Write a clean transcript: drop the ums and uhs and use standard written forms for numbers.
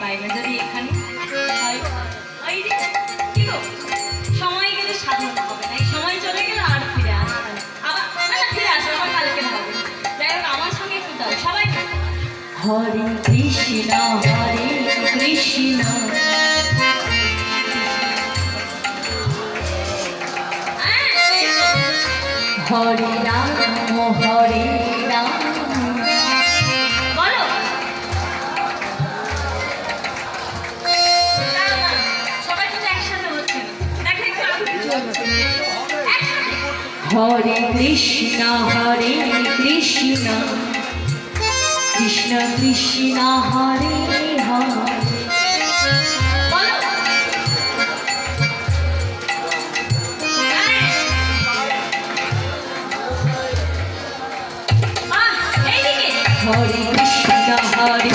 পাই না। যদি এখানে হয় ওই যে কি গো, সময় কিন্তু সাধনা হবে না, এই সময় চলে গেলে আর ফিরে আসবে না। আবার না না ফিরে আসবে, আবার কালকে হবে। যাই হোক আমার সঙ্গে একটু দাও সবাই। হরে কৃষ্ণ হরে কৃষ্ণ হরে রাম হরে রাম। বলো সবাই কিন্তু একসাথে হচ্ছে, দেখো একটু আগে কিছু হচ্ছে। হরে কৃষ্ণ কৃষ্ণ কৃষ্ণ হরে হরে। হরে কৃষ্ণ হরে